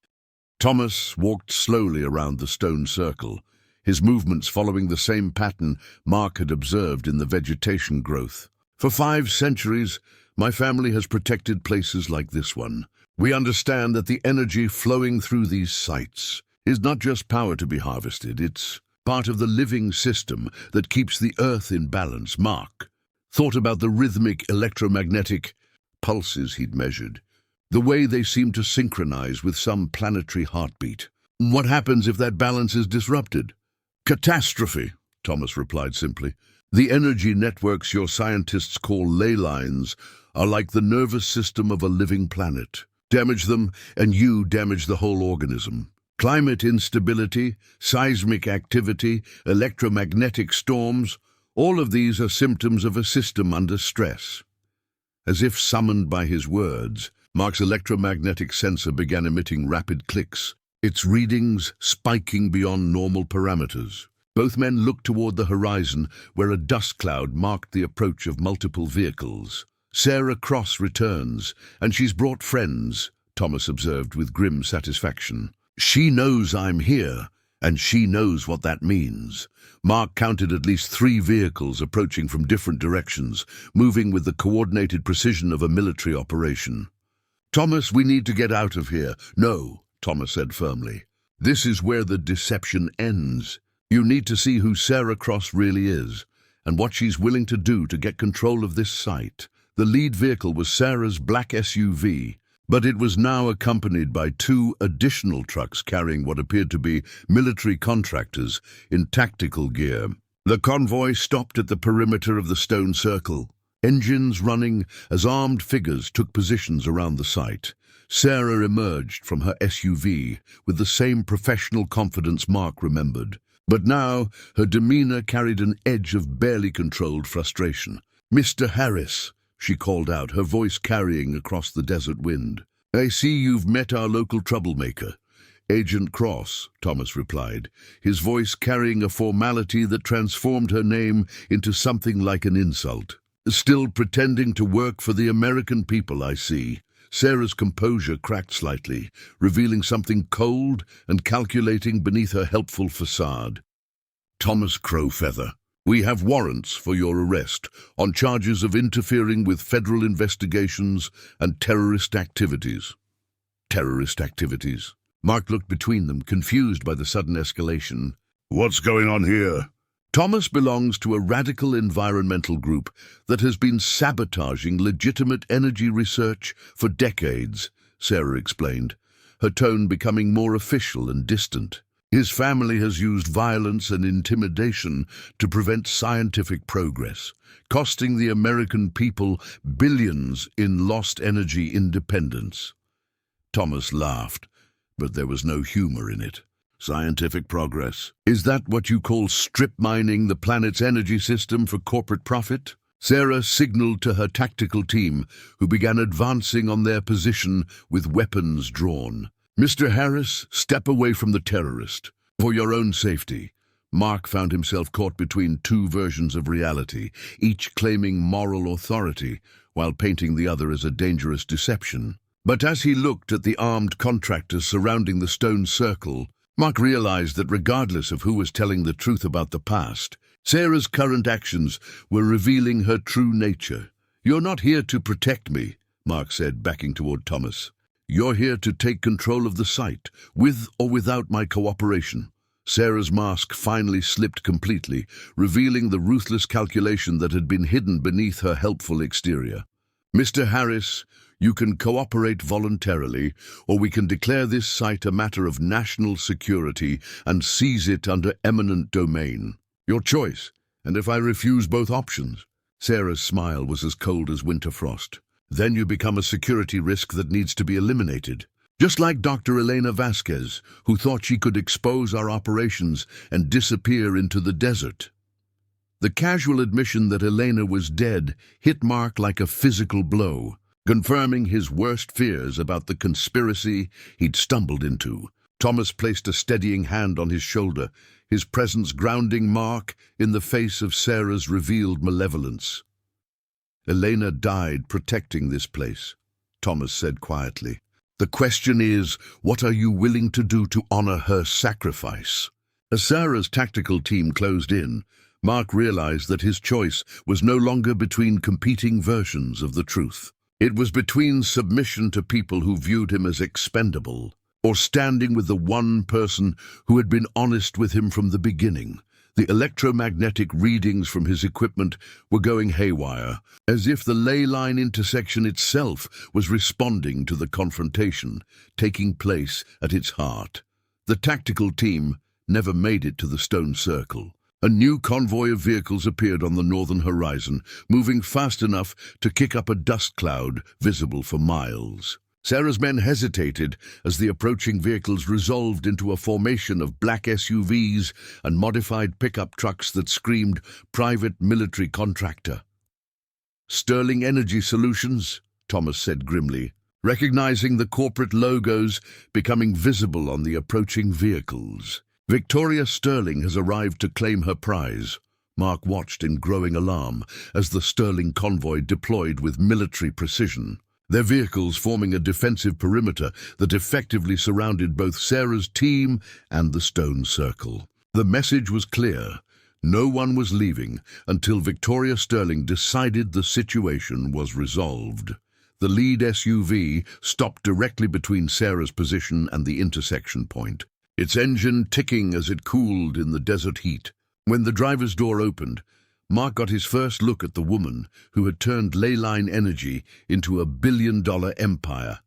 S1: Thomas walked slowly around the stone circle, his movements following the same pattern Mark had observed in the vegetation growth. "For 5 centuries, my family has protected places like this one. We understand that the energy flowing through these sites is not just power to be harvested, it's part of the living system that keeps the earth in balance." Mark thought about the rhythmic electromagnetic pulses he'd measured, the way they seemed to synchronize with some planetary heartbeat. "What happens if that balance is disrupted?" "Catastrophe," Thomas replied simply. "The energy networks your scientists call ley lines are like the nervous system of a living planet. Damage them, and you damage the whole organism. Climate instability, seismic activity, electromagnetic storms, all of these are symptoms of a system under stress." As if summoned by his words, Mark's electromagnetic sensor began emitting rapid clicks, its readings spiking beyond normal parameters. Both men looked toward the horizon, where a dust cloud marked the approach of multiple vehicles. "Sarah Cross returns, and she's brought friends," Thomas observed with grim satisfaction. "She knows I'm here, and she knows what that means." Mark counted at least 3 vehicles approaching from different directions, moving with the coordinated precision of a military operation. "Thomas, we need to get out of here." "No," Thomas said firmly. "This is where the deception ends. You need to see who Sarah Cross really is, and what she's willing to do to get control of this site." The lead vehicle was Sarah's black SUV, but it was now accompanied by 2 additional trucks carrying what appeared to be military contractors in tactical gear. The convoy stopped at the perimeter of the stone circle, engines running as armed figures took positions around the site. Sarah emerged from her SUV with the same professional confidence Mark remembered. But now her demeanor carried an edge of barely controlled frustration. "Mr. Harris," she called out, her voice carrying across the desert wind. "I see you've met our local troublemaker." "Agent Cross," Thomas replied, his voice carrying a formality that transformed her name into something like an insult. "Still pretending to work for the American people, I see." Sarah's composure cracked slightly, revealing something cold and calculating beneath her helpful facade. "Thomas Crowfeather, we have warrants for your arrest on charges of interfering with federal investigations and terrorist activities." Terrorist activities? Mark looked between them, confused by the sudden escalation. "What's going on here?" "Thomas belongs to a radical environmental group that has been sabotaging legitimate energy research for decades," Sarah explained, her tone becoming more official and distant. "His family has used violence and intimidation to prevent scientific progress, costing the American people billions in lost energy independence." Thomas laughed, but there was no humor in it. "Scientific progress? Is that what you call strip mining the planet's energy system for corporate profit?" Sarah signaled to her tactical team, who began advancing on their position with weapons drawn. "Mr. Harris, step away from the terrorist. For your own safety." Mark found himself caught between two versions of reality, each claiming moral authority, while painting the other as a dangerous deception. But as he looked at the armed contractors surrounding the stone circle, Mark realized that regardless of who was telling the truth about the past, Sarah's current actions were revealing her true nature. "You're not here to protect me," Mark said, backing toward Thomas. "You're here to take control of the site, with or without my cooperation." Sarah's mask finally slipped completely, revealing the ruthless calculation that had been hidden beneath her helpful exterior. "Mr. Harris, you can cooperate voluntarily, or we can declare this site a matter of national security and seize it under eminent domain. Your choice, and if I refuse both options..." Sarah's smile was as cold as winter frost. "Then you become a security risk that needs to be eliminated. Just like Dr. Elena Vasquez, who thought she could expose our operations and disappear into the desert." The casual admission that Elena was dead hit Mark like a physical blow, confirming his worst fears about the conspiracy he'd stumbled into. Thomas placed a steadying hand on his shoulder, his presence grounding Mark in the face of Sarah's revealed malevolence. "Elena died protecting this place," Thomas said quietly. "The question is, what are you willing to do to honor her sacrifice?" As Sarah's tactical team closed in, Mark realized that his choice was no longer between competing versions of the truth. It was between submission to people who viewed him as expendable, or standing with the one person who had been honest with him from the beginning. The electromagnetic readings from his equipment were going haywire, as if the ley line intersection itself was responding to the confrontation taking place at its heart. The tactical team never made it to the stone circle. A new convoy of vehicles appeared on the northern horizon, moving fast enough to kick up a dust cloud visible for miles. Sarah's men hesitated as the approaching vehicles resolved into a formation of black SUVs and modified pickup trucks that screamed private military contractor. "Sterling Energy Solutions," Thomas said grimly, recognizing the corporate logos becoming visible on the approaching vehicles. "Victoria Sterling has arrived to claim her prize." Mark watched in growing alarm as the Sterling convoy deployed with military precision, their vehicles forming a defensive perimeter that effectively surrounded both Sarah's team and the stone circle. The message was clear. No one was leaving until Victoria Sterling decided the situation was resolved. The lead SUV stopped directly between Sarah's position and the intersection point, its engine ticking as it cooled in the desert heat. When the driver's door opened, Mark got his first look at the woman who had turned Leyline Energy into a billion-dollar empire.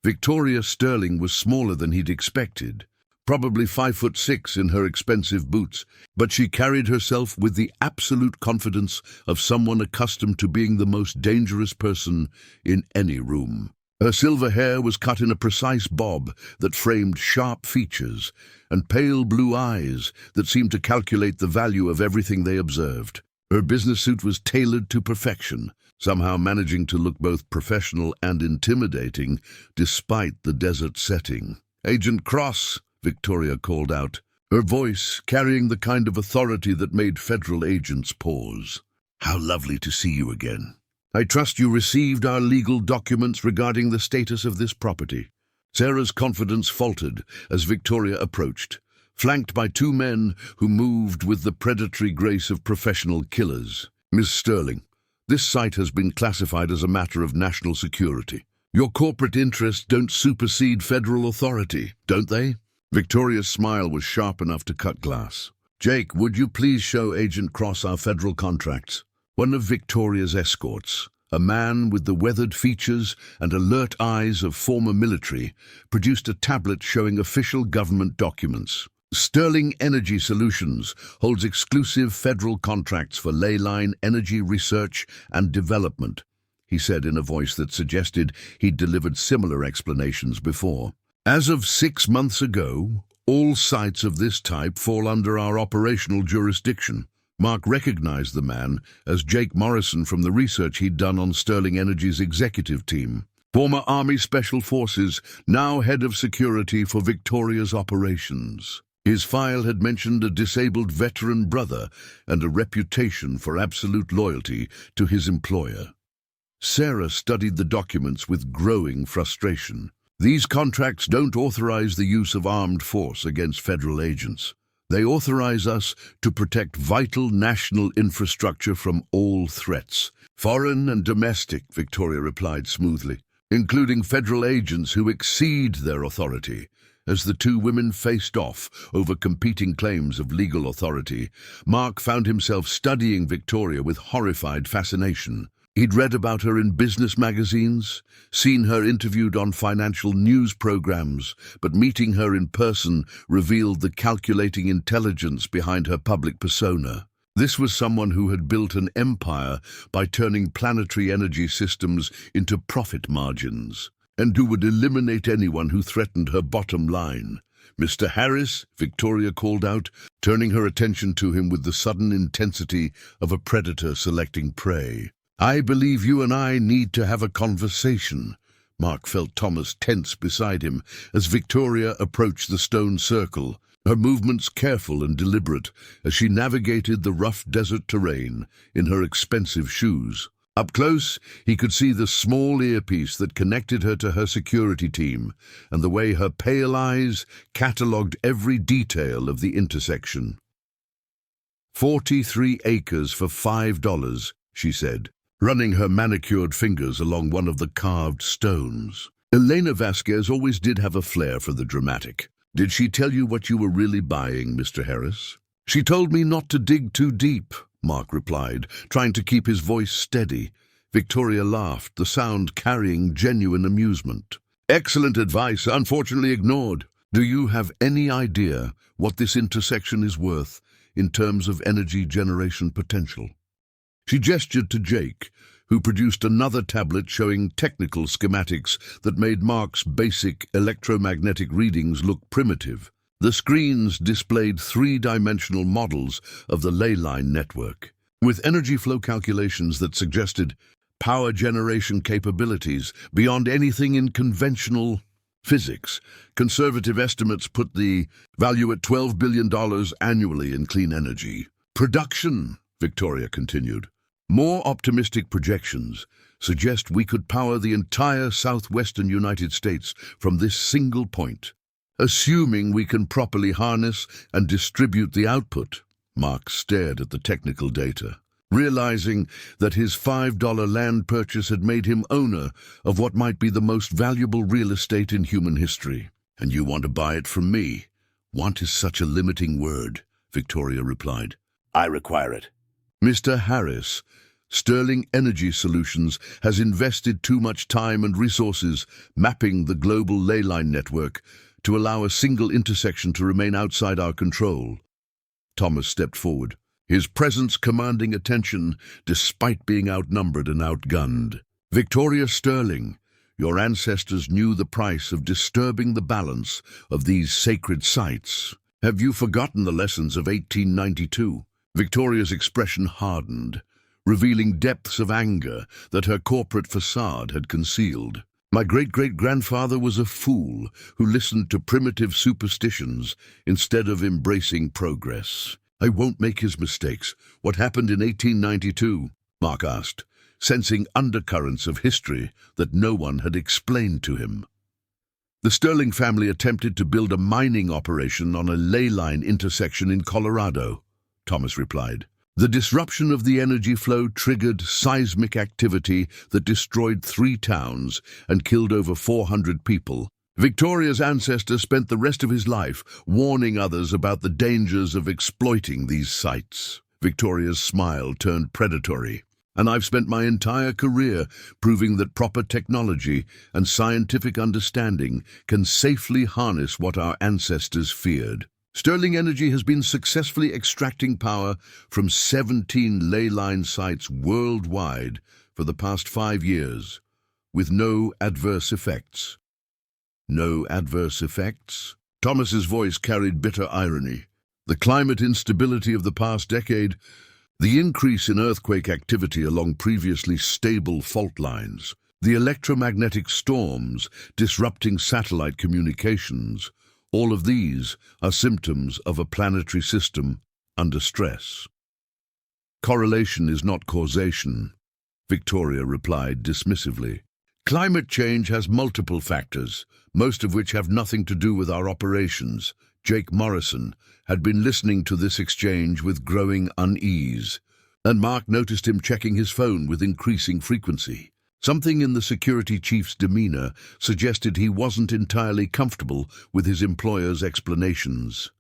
S1: Victoria Sterling was smaller than he'd expected, probably 5'6" in her expensive boots, but she carried herself with the absolute confidence of someone accustomed to being the most dangerous person in any room. Her silver hair was cut in a precise bob that framed sharp features and pale blue eyes that seemed to calculate the value of everything they observed. Her business suit was tailored to perfection, somehow managing to look both professional and intimidating despite the desert setting. "Agent Cross," Victoria called out, her voice carrying the kind of authority that made federal agents pause. "How lovely to see you again. I trust you received our legal documents regarding the status of this property." Sarah's confidence faltered as Victoria approached, flanked by two men who moved with the predatory grace of professional killers. "Miss Sterling, this site has been classified as a matter of national security. Your corporate interests don't supersede federal authority, don't they?" Victoria's smile was sharp enough to cut glass. "Jake, would you please show Agent Cross our federal contracts?" One of Victoria's escorts, a man with the weathered features and alert eyes of former military, produced a tablet showing official government documents. "Sterling Energy Solutions holds exclusive federal contracts for leyline energy research and development," he said in a voice that suggested he'd delivered similar explanations before. "As of 6 months ago, all sites of this type fall under our operational jurisdiction." Mark recognized the man as Jake Morrison from the research he'd done on Sterling Energy's executive team. Former Army Special Forces, now head of security for Victoria's operations. His file had mentioned a disabled veteran brother and a reputation for absolute loyalty to his employer. Sarah studied the documents with growing frustration. "These contracts don't authorize the use of armed force against federal agents. They authorize us to protect vital national infrastructure from all threats. Foreign and domestic," Victoria replied smoothly, "including federal agents who exceed their authority." As the two women faced off over competing claims of legal authority, Mark found himself studying Victoria with horrified fascination. He'd read about her in business magazines, seen her interviewed on financial news programs, but meeting her in person revealed the calculating intelligence behind her public persona. This was someone who had built an empire by turning planetary energy systems into profit margins, and who would eliminate anyone who threatened her bottom line. "Mr. Harris," Victoria called out, turning her attention to him with the sudden intensity of a predator selecting prey. "I believe you and I need to have a conversation." Mark felt Thomas tense beside him as Victoria approached the stone circle, her movements careful and deliberate as she navigated the rough desert terrain in her expensive shoes. Up close, he could see the small earpiece that connected her to her security team and the way her pale eyes catalogued every detail of the intersection. 43 acres for $5, she said, running her manicured fingers along one of the carved stones. Elena Vasquez always did have a flair for the dramatic. "Did she tell you what you were really buying, Mr. Harris?" "She told me not to dig too deep," Mark replied, trying to keep his voice steady. Victoria laughed, the sound carrying genuine amusement. "Excellent advice, unfortunately ignored. Do you have any idea what this intersection is worth in terms of energy generation potential?" She gestured to Jake, who produced another tablet showing technical schematics that made Mark's basic electromagnetic readings look primitive. The screens displayed three-dimensional models of the leyline network, with energy flow calculations that suggested power generation capabilities beyond anything in conventional physics. Conservative estimates put the value at $12 billion annually in clean energy production, Victoria continued. "More optimistic projections suggest we could power the entire southwestern United States from this single point, assuming we can properly harness and distribute the output." Mark stared at the technical data, realizing that his $5 land purchase had made him owner of what might be the most valuable real estate in human history. "And you want to buy it from me?" "Want is such a limiting word," Victoria replied. "I require it." "Mr. Harris, Sterling Energy Solutions has invested too much time and resources mapping the global leyline network to allow a single intersection to remain outside our control." Thomas stepped forward, his presence commanding attention despite being outnumbered and outgunned. "Victoria Sterling, Your ancestors knew the price of disturbing the balance of these sacred sites. Have you forgotten the lessons of 1892? Victoria's expression hardened, revealing depths of anger that her corporate facade had concealed. My great-great-grandfather was a fool who listened to primitive superstitions instead of embracing progress. I won't make his mistakes. What happened in 1892? Mark asked, sensing undercurrents of history that no one had explained to him. The Sterling family attempted to build a mining operation on a ley line intersection in Colorado, Thomas replied. The disruption of the energy flow triggered seismic activity that destroyed 3 towns and killed over 400 people. Victoria's ancestor spent the rest of his life warning others about the dangers of exploiting these sites. Victoria's smile turned predatory. And I've spent my entire career proving that proper technology and scientific understanding can safely harness what our ancestors feared. Sterling Energy has been successfully extracting power from 17 ley line sites worldwide for the past 5 years, with no adverse effects. No adverse effects? Thomas's voice carried bitter irony. The climate instability of the past decade, the increase in earthquake activity along previously stable fault lines, the electromagnetic storms disrupting satellite communications, all of these are symptoms of a planetary system under stress. Correlation is not causation, Victoria replied dismissively. Climate change has multiple factors, most of which have nothing to do with our operations. Jake Morrison had been listening to this exchange with growing unease, and Mark noticed him checking his phone with increasing frequency. Something in the security chief's demeanor suggested he wasn't entirely comfortable with his employer's explanations.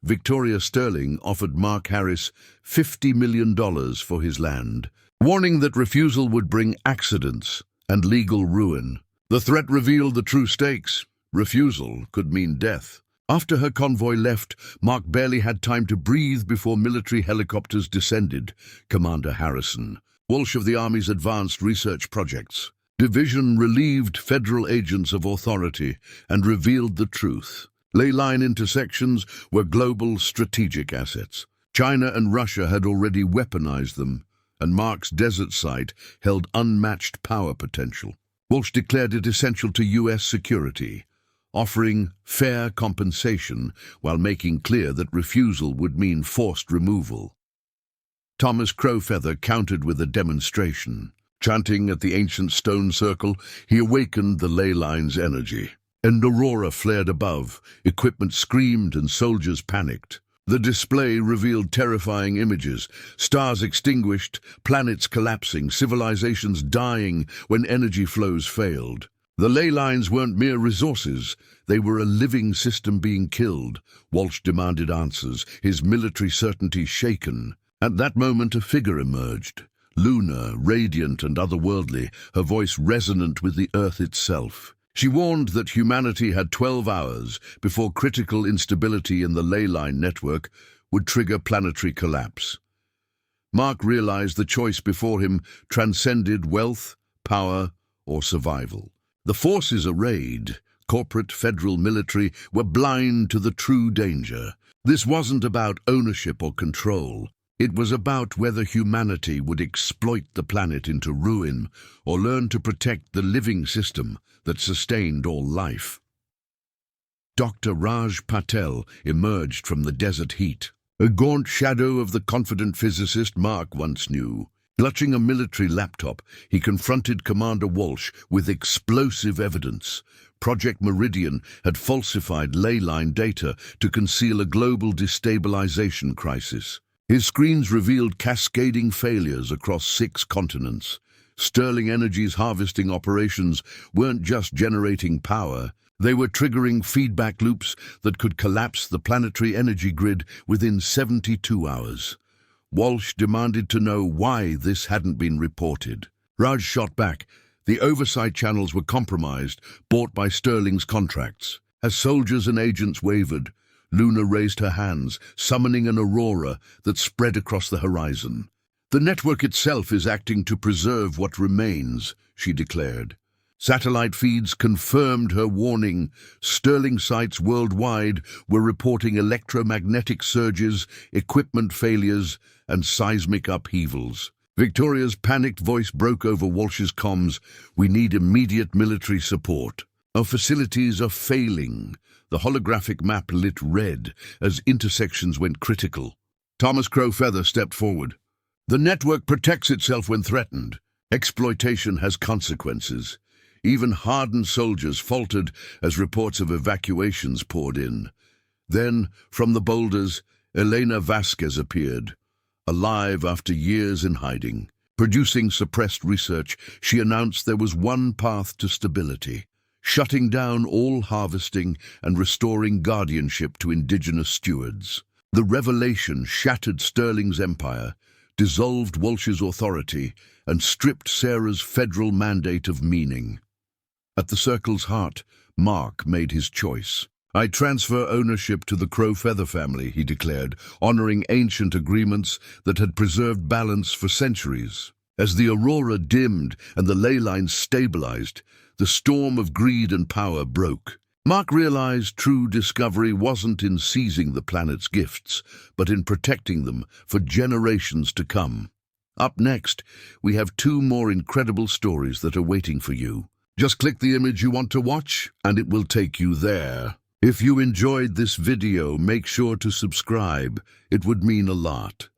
S1: Victoria Sterling offered Mark Harris $50 million for his land, warning that refusal would bring accidents and legal ruin. The threat revealed the true stakes. Refusal could mean death. After her convoy left, Mark barely had time to breathe before military helicopters descended. Commander Harrison, Walsh of the Army's Advanced Research Projects Division, relieved federal agents of authority and revealed the truth. Ley line intersections were global strategic assets. China and Russia had already weaponized them, and Mark's desert site held unmatched power potential. Walsh declared it essential to U.S. security, offering fair compensation while making clear that refusal would mean forced removal. Thomas Crowfeather countered with a demonstration. Chanting at the ancient stone circle, he awakened the ley line's energy. An aurora flared above, equipment screamed and soldiers panicked. The display revealed terrifying images: stars extinguished, planets collapsing, civilizations dying when energy flows failed. The ley lines weren't mere resources, they were a living system being killed. Walsh demanded answers, his military certainty shaken. At that moment a figure emerged, lunar, radiant and otherworldly, her voice resonant with the earth itself. She warned that humanity had 12 hours before critical instability in the ley line network would trigger planetary collapse. Mark realized the choice before him transcended wealth, power, or survival. The forces arrayed, corporate, federal, military, were blind to the true danger. This wasn't about ownership or control. It was about whether humanity would exploit the planet into ruin or learn to protect the living system that sustained all life. Dr. Raj Patel emerged from the desert heat, a gaunt shadow of the confident physicist Mark once knew. Clutching a military laptop, he confronted Commander Walsh with explosive evidence. Project Meridian had falsified ley line data to conceal a global destabilization crisis. His screens revealed cascading failures across 6 continents. Sterling Energy's harvesting operations weren't just generating power, they were triggering feedback loops that could collapse the planetary energy grid within 72 hours. Walsh demanded to know why this hadn't been reported. Raj shot back. The oversight channels were compromised, bought by Sterling's contracts. As soldiers and agents wavered, Luna raised her hands, summoning an aurora that spread across the horizon. The network itself is acting to preserve what remains, she declared. Satellite feeds confirmed her warning. Sterling sites worldwide were reporting electromagnetic surges, equipment failures, and seismic upheavals. Victoria's panicked voice broke over Walsh's comms. "We need immediate military support. Our facilities are failing." The holographic map lit red as intersections went critical. Thomas Crowfeather stepped forward. "The network protects itself when threatened. Exploitation has consequences." Even hardened soldiers faltered as reports of evacuations poured in. Then, from the boulders, Elena Vasquez appeared. Alive after years in hiding. Producing suppressed research, she announced there was one path to stability: shutting down all harvesting and restoring guardianship to indigenous stewards. The revelation shattered Sterling's empire, dissolved Walsh's authority, and stripped Sarah's federal mandate of meaning. At the circle's heart, Mark made his choice. "I transfer ownership to the Crowfeather family," he declared, honoring ancient agreements that had preserved balance for centuries. As the aurora dimmed and the ley lines stabilized, the storm of greed and power broke. Mark realized true discovery wasn't in seizing the planet's gifts, but in protecting them for generations to come. Up next, we have 2 more incredible stories that are waiting for you. Just click the image you want to watch, and it will take you there. If you enjoyed this video, make sure to subscribe. It would mean a lot.